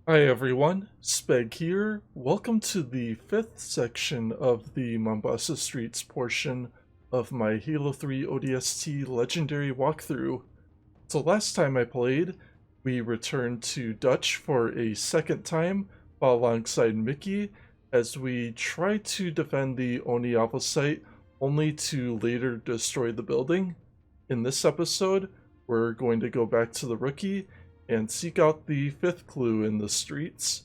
Hi everyone, Speg here. Welcome to the fifth section of the Mombasa Streets portion of my Halo 3 ODST Legendary walkthrough. So last time I played, we returned to Dutch for a second time alongside Mickey as we tried to defend the ONI Alpha Site only to later destroy the building. In this episode, we're going to go back to the rookie and seek out the fifth clue in the streets.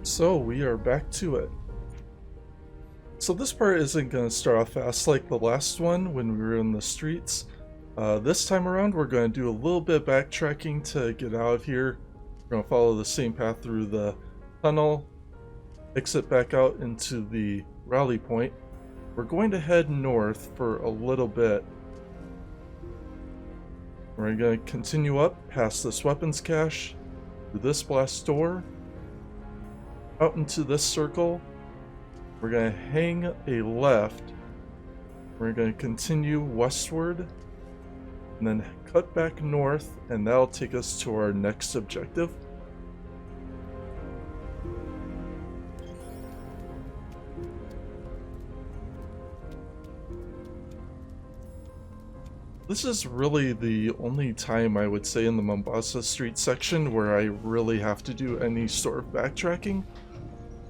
So we are back to it. So this part isn't going to start off fast like the last one when we were in the streets. This time around we're going to do a little bit of backtracking to get out of here. We're going to follow the same path through the tunnel, exit back out into the rally point. We're going to head north for a little bit. We're going to continue up past this weapons cache, through this blast door, out into this circle. We're going to hang a left. We're going to continue westward and then cut back north, and that'll take us to our next objective. This is really the only time I would say in the Mombasa Street section where I really have to do any sort of backtracking.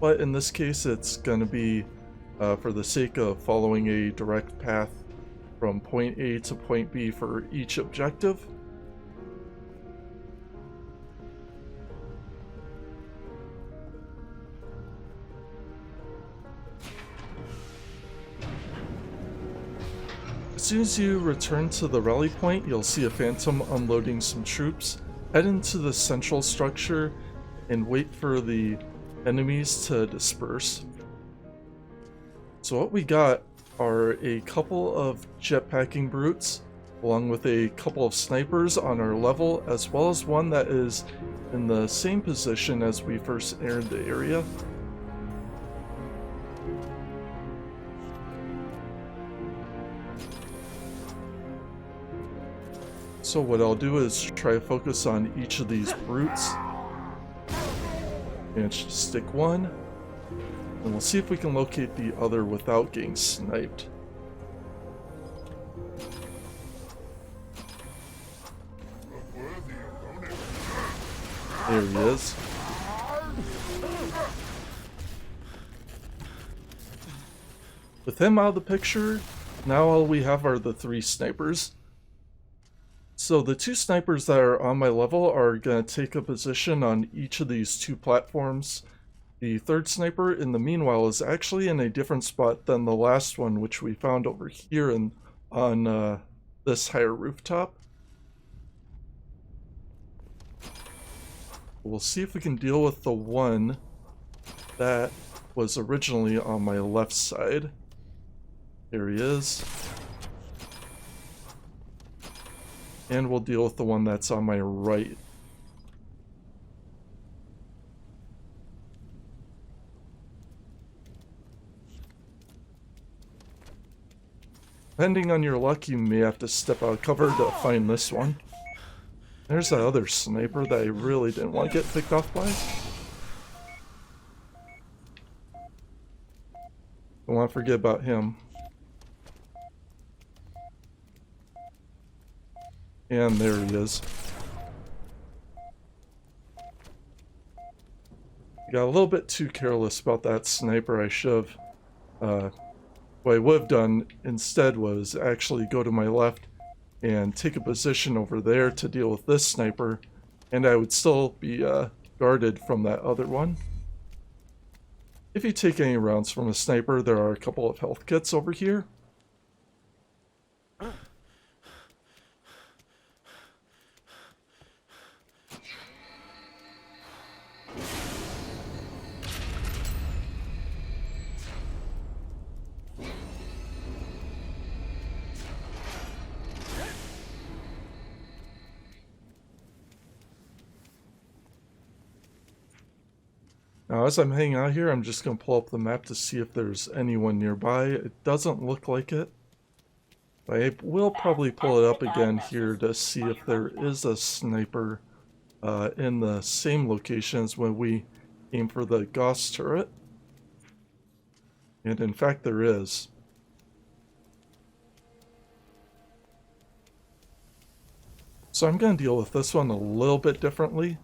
But in this case, it's going to be for the sake of following a direct path from point A to point B for each objective. As soon as you return to the rally point, you'll see a phantom unloading some troops. Head into the central structure and wait for the enemies to disperse. So what we got are a couple of jetpacking brutes along with a couple of snipers on our level, as well as one that is in the same position as we first entered the area. So what I'll do is try to focus on each of these brutes. And stick one, and we'll see if we can locate the other without getting sniped. There he is. With him out of the picture, now all we have are the three snipers. So the two snipers that are on my level are going to take a position on each of these two platforms. The third sniper, in the meanwhile, is actually in a different spot than the last one, which we found over here on this higher rooftop. We'll see if we can deal with the one that was originally on my left side. Here he is. And we'll deal with the one that's on my right. Depending on your luck, you may have to step out of cover to find this one. There's that other sniper that I really didn't want to get picked off by. Don't want to forget about him. And there he is. Got a little bit too careless about that sniper. I should have, what I would have done instead was actually go to my left and take a position over there to deal with this sniper, and I would still be guarded from that other one. If you take any rounds from a sniper, there are a couple of health kits over here. Now, as I'm hanging out here, I'm just going to pull up the map to see if there's anyone nearby. It doesn't look like it. I will probably pull it up again here to see if there is a sniper in the same location as when we aim for the Gauss turret. And in fact, there is. So I'm going to deal with this one a little bit differently.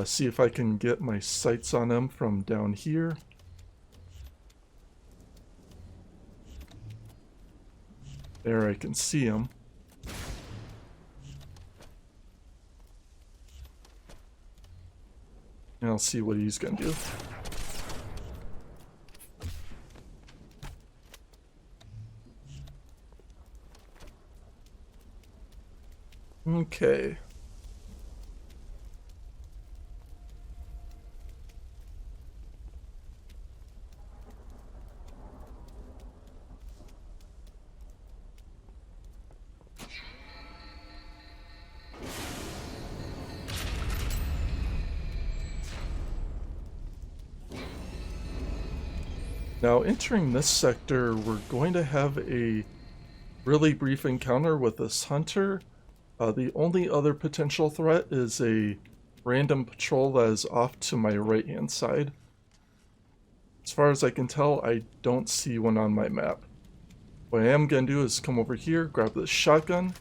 See if I can get my sights on him from down here. There, I can see him. And I'll see what he's going to do. Okay. Now, entering this sector, we're going to have a really brief encounter with this hunter. The only other potential threat is a random patrol that is off to my right-hand side. As far as I can tell, I don't see one on my map. What I am going to do is come over here, grab this shotgun,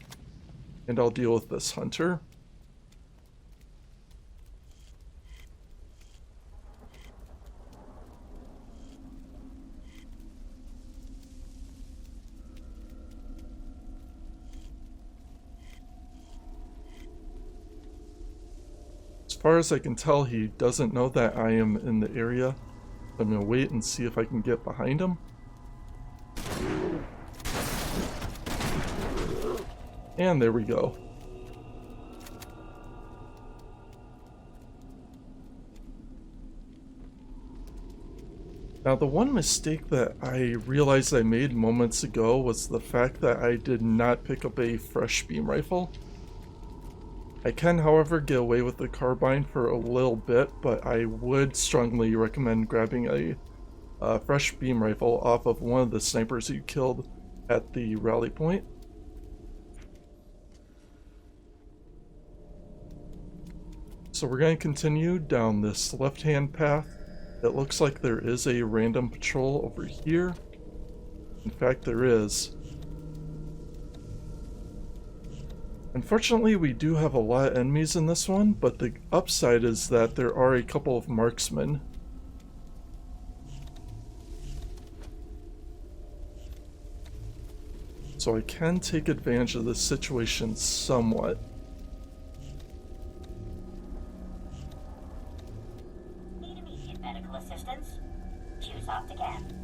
and I'll deal with this hunter. As far as I can tell, he doesn't know that I am in the area. I'm going to wait and see if I can get behind him. And there we go. Now, the one mistake that I realized I made moments ago was the fact that I did not pick up a fresh beam rifle. I can, however, get away with the carbine for a little bit, but I would strongly recommend grabbing a fresh beam rifle off of one of the snipers you killed at the rally point. So we're going to continue down this left-hand path. It looks like there is a random patrol over here. In fact, there is. Unfortunately, we do have a lot of enemies in this one, but the upside is that there are a couple of marksmen. So I can take advantage of this situation somewhat. Need immediate medical assistance? Choose off again.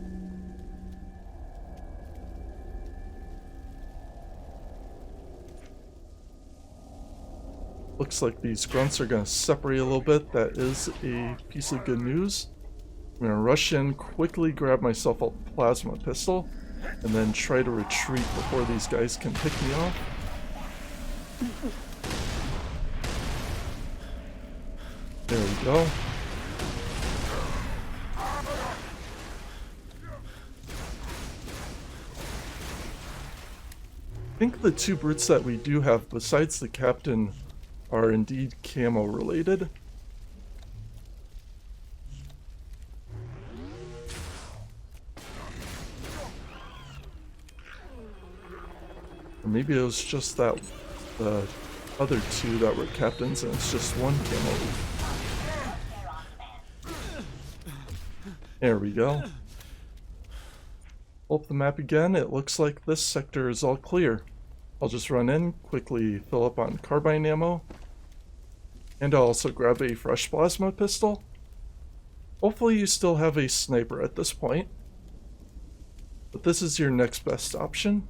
Looks like these grunts are going to separate a little bit. That is a piece of good news. I'm going to rush in, quickly grab myself a plasma pistol, and then try to retreat before these guys can pick me off. There we go. I think the two brutes that we do have, besides the captain, are indeed camo related. Or maybe it was just that the other two that were captains and it's just one camo. There we go. Pull up the map again. It looks like this sector is all clear. I'll just run in, quickly fill up on carbine ammo, and I'll also grab a fresh plasma pistol. Hopefully you still have a sniper at this point, but this is your next best option.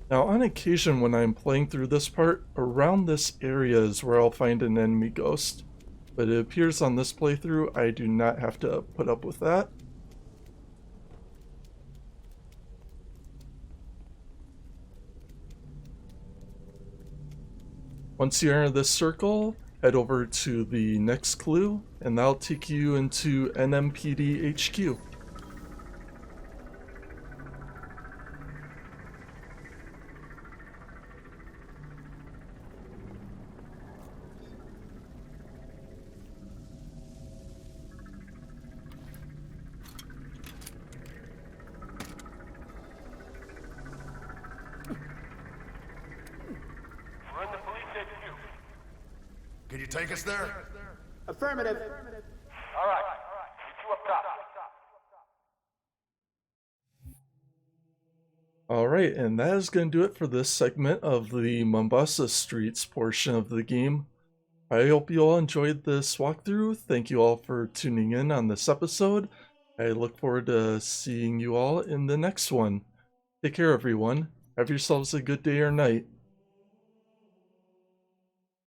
Now, on occasion when I'm playing through this part, around this area is where I'll find an enemy ghost, but it appears on this playthrough I do not have to put up with that. Once you enter this circle, head over to the next clue, and that'll take you into NMPD HQ. Can you take us there? Affirmative. All right. Meet you up top. Alright, and that is going to do it for this segment of the Mombasa Streets portion of the game. I hope you all enjoyed this walkthrough. Thank you all for tuning in on this episode. I look forward to seeing you all in the next one. Take care, everyone. Have yourselves a good day or night.